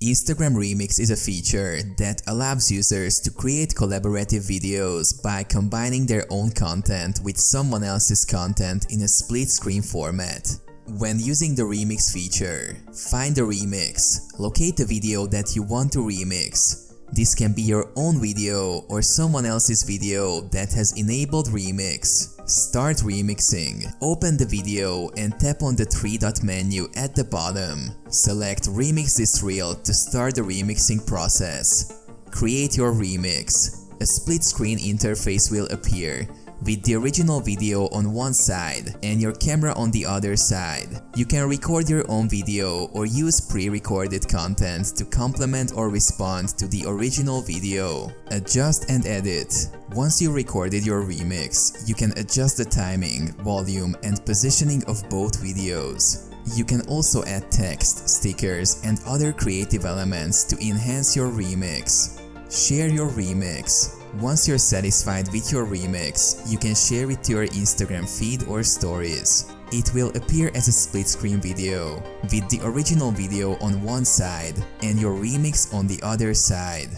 Instagram Remix is a feature that allows users to create collaborative videos by combining their own content with someone else's content in a split-screen format. When using the Remix feature, find the remix, locate the video that you want to remix. This can be your own video or someone else's video that has enabled Remix. Start remixing. Open the video and tap on the three-dot menu at the bottom. Select Remix this reel to start the remixing process. Create your remix. A split-screen interface will appear, with the original video on one side and your camera on the other side. You can record your own video or use pre-recorded content to complement or respond to the original video. Adjust and edit. Once you recorded your remix, you can adjust the timing, volume, and positioning of both videos. You can also add text, stickers, and other creative elements to enhance your remix. Share your remix. Once you're satisfied with your remix, you can share it to your Instagram feed or stories. It will appear as a split-screen video, with the original video on one side and your remix on the other side.